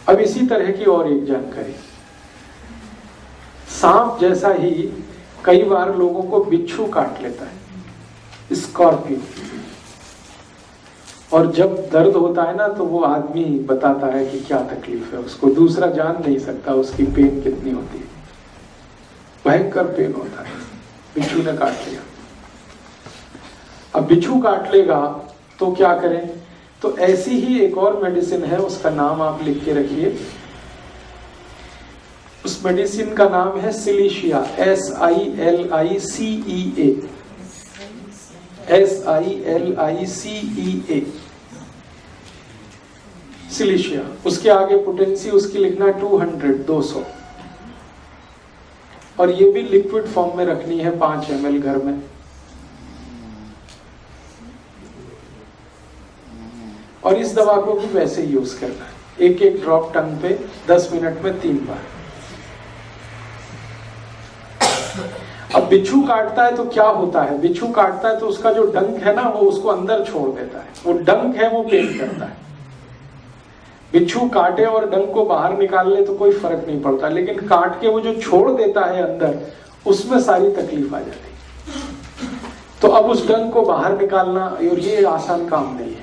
अब इसी तरह की और एक जानकारी, सांप जैसा ही कई बार लोगों को बिच्छू काट लेता है, स्कॉर्पियो। और जब दर्द होता है ना तो वो आदमी बताता है कि क्या तकलीफ है उसको, दूसरा जान नहीं सकता उसकी पेन कितनी होती है, भयंकर पेन होता है। बिच्छू ने काट लिया। अब बिच्छू काट लेगा तो क्या करें? तो ऐसी ही एक और मेडिसिन है, उसका नाम आप लिख के रखिए। उस मेडिसिन का नाम है सिलीशिया, SILICEA, SILICEA, सिलीशिया। उसके आगे पोटेंसी उसकी लिखना 200। और ये भी लिक्विड फॉर्म में रखनी है, 5 ml घर में। और इस दवा को भी वैसे ही यूज करना है, एक ड्रॉप टंग पे 10 मिनट में 3 बार। अब बिच्छू काटता है तो क्या होता है? बिच्छू काटता है तो उसका जो डंक है ना वो उसको अंदर छोड़ देता है, वो डंक है वो पेन करता है। बिच्छू काटे और डंक को बाहर निकाल ले तो कोई फर्क नहीं पड़ता, लेकिन काट के वो जो छोड़ देता है अंदर, उसमें सारी तकलीफ आ जाती। तो अब उस डंक को बाहर निकालना, और ये आसान काम नहीं है।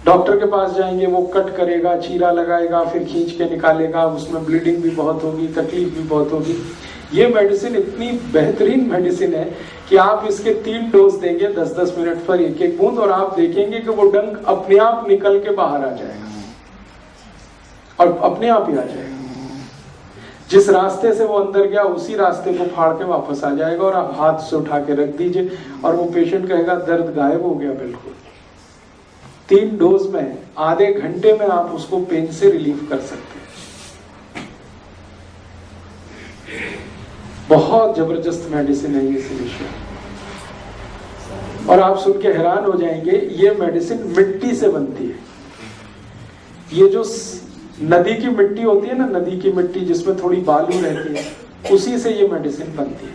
डॉक्टर के पास जाएंगे, वो कट करेगा, चीरा लगाएगा, फिर खींच के निकालेगा, उसमें ब्लीडिंग भी बहुत होगी, तकलीफ भी बहुत होगी। ये मेडिसिन इतनी बेहतरीन मेडिसिन है कि आप इसके 3 डोज देंगे 10-10 मिनट पर एक बूंद, और आप देखेंगे कि वो डंक अपने आप निकल के बाहर आ जाएगा, और अपने आप ही आ जाएगा। जिस रास्ते से वो अंदर गया उसी रास्ते को फाड़ के वापस आ जाएगा, और आप हाथ से उठा के रख दीजिए और वो पेशेंट कहेगा दर्द गायब हो गया बिल्कुल। 3 डोज में आधे घंटे में आप उसको पेन से रिलीफ कर सकते हैं। बहुत जबरदस्त मेडिसिन है ये सिलीशिया। और आप सुन के हैरान हो जाएंगे, ये मेडिसिन मिट्टी से बनती है। ये जो नदी की मिट्टी होती है ना, नदी की मिट्टी जिसमें थोड़ी बालू रहती है, उसी से ये मेडिसिन बनती है,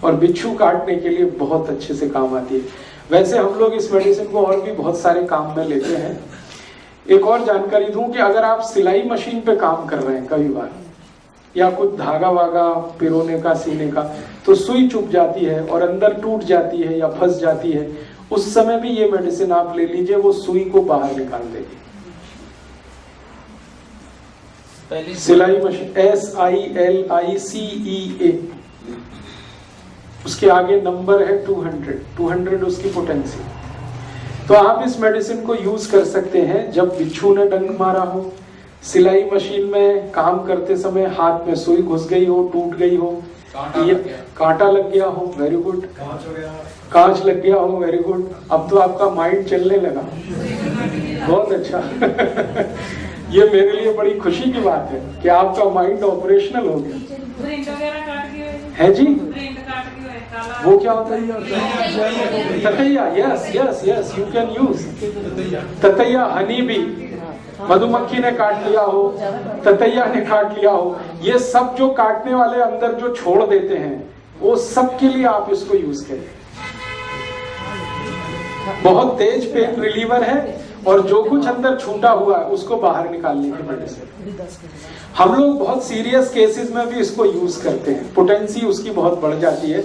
और बिच्छू काटने के लिए बहुत अच्छे से काम आती है। वैसे हम लोग इस मेडिसिन को और भी बहुत सारे काम में लेते हैं। एक और जानकारी दूं कि अगर आप सिलाई मशीन पे काम कर रहे हैं कई बार, या कुछ धागा वागा पिरोने का, सीने का, तो सुई चुभ जाती है और अंदर टूट जाती है या फंस जाती है, उस समय भी ये मेडिसिन आप ले लीजिए, वो सुई को बाहर निकाल देगी। सिलाई मशीन SILICEA, उसके आगे नंबर है 200 उसकी पोटेंसी। तो आप इस मेडिसिन को यूज कर सकते हैं जब बिच्छू ने डंक मारा हो, सिलाई मशीन में काम करते समय हाथ में सुई घुस गई हो, टूट गई हो, कांटा लग गया हो, वेरी गुड, कांच लग गया हो, वेरी गुड। अब तो आपका माइंड चलने लगा, बहुत अच्छा। ये मेरे लिए बड़ी खुशी की बात है कि आपका माइंड ऑपरेशनल हो गया है जी। वो क्या होता है? ततैया, yes yes yes, you can use ततैया। हनी भी, मधुमक्खी ने काट लिया हो, ततैया ने काट लिया हो, ये सब जो काटने वाले अंदर जो छोड़ देते हैं, वो सब के लिए आप इसको यूज करें। बहुत तेज पेन रिलीवर है, और जो कुछ अंदर छूटा हुआ है उसको बाहर निकालने की मेडिसिन। हम लोग बहुत सीरियस केसेस में भी इसको यूज करते हैं। पोटेंसी उसकी बहुत बढ़ जाती है।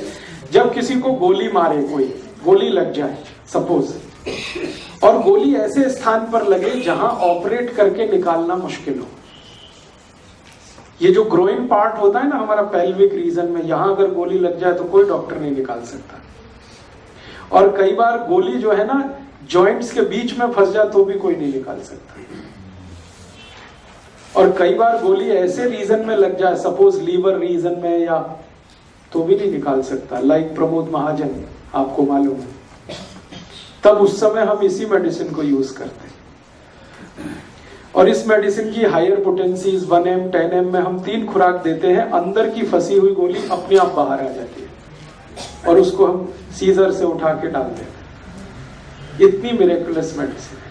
जब किसी को गोली मारे, कोई गोली लग जाए सपोज, और गोली ऐसे स्थान पर लगे जहां ऑपरेट करके निकालना मुश्किल हो। ये जो ग्रोइंग पार्ट होता है ना हमारा पेल्विक रीजन में, यहां अगर गोली लग जाए तो कोई डॉक्टर नहीं निकाल सकता। और कई बार गोली जो है ना जॉइंट्स के बीच में फंस जाए तो भी कोई नहीं निकाल सकता। और कई बार गोली ऐसे रीजन में लग जाए, सपोज लीवर रीजन में, या तो भी नहीं निकाल सकता, लाइक प्रमोद महाजन, आपको मालूम है। तब उस समय हम इसी मेडिसिन को यूज करते हैं। और इस मेडिसिन की हायर पोटेंसीज 1M 10M में हम 3 खुराक देते हैं। अंदर की फंसी हुई गोली अपने आप बाहर आ जाती है, और उसको हम सीजर से उठा के डाल देते हैं। इतनी मिरेकुलस मेडिसिन है।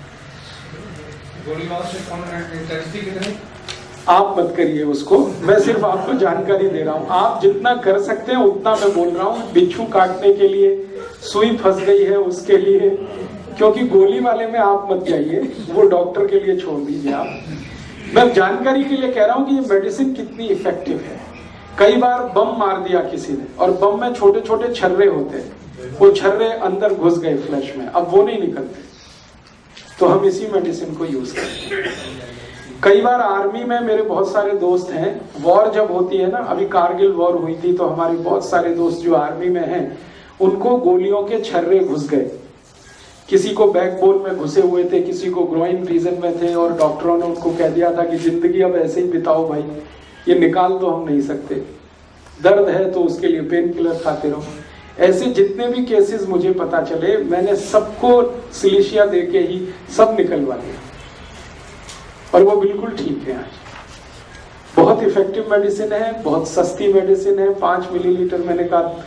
आप मत करिए उसको, मैं सिर्फ आपको जानकारी दे रहा हूं। आप जितना कर सकते हैं उतना मैं बोल रहा हूं। बिच्छू काटने के लिए, सुई फंस गई है उसके लिए, क्योंकि गोली वाले में आप मत जाइए, वो डॉक्टर के लिए छोड़ दीजिए आप। मैं जानकारी के लिए कह रहा हूं कि ये मेडिसिन कितनी इफेक्टिव है। कई बार बम मार दिया किसी ने, और बम में छोटे छोटे छर्रे होते हैं, वो छर्रे अंदर घुस गए फ्लैश में, अब वो नहीं निकलते, तो हम इसी मेडिसिन को यूज करते हैं। कई बार आर्मी में मेरे बहुत सारे दोस्त हैं, वॉर जब होती है ना, अभी कारगिल वॉर हुई थी, तो हमारे बहुत सारे दोस्त जो आर्मी में हैं, उनको गोलियों के छर्रे घुस गए। किसी को बैकबोन में घुसे हुए थे, किसी को ग्रोइन रीजन में थे, और डॉक्टरों ने उनको कह दिया था कि जिंदगी अब ऐसे ही बिताओ भाई, ये निकाल तो हम नहीं सकते, दर्द है तो उसके लिए पेन किलर खाते रहो। ऐसे जितने भी केसेस मुझे पता चले, मैंने सबको सिलिशिया देके ही सब निकलवा दिया, और वो बिल्कुल ठीक है आज। बहुत इफेक्टिव मेडिसिन है, बहुत सस्ती मेडिसिन है। 5 मिलीलीटर, मैंने कहा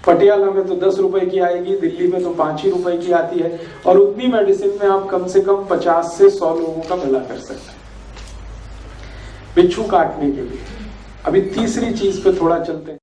पटियाला में तो 10 रुपए की आएगी, दिल्ली में तो 5 ही रुपए की आती है, और उतनी मेडिसिन में आप कम से कम 50 से 100 लोगों का भला कर सकते हैं बिच्छू काटने के लिए। अभी तीसरी चीज पे थोड़ा चलते हैं।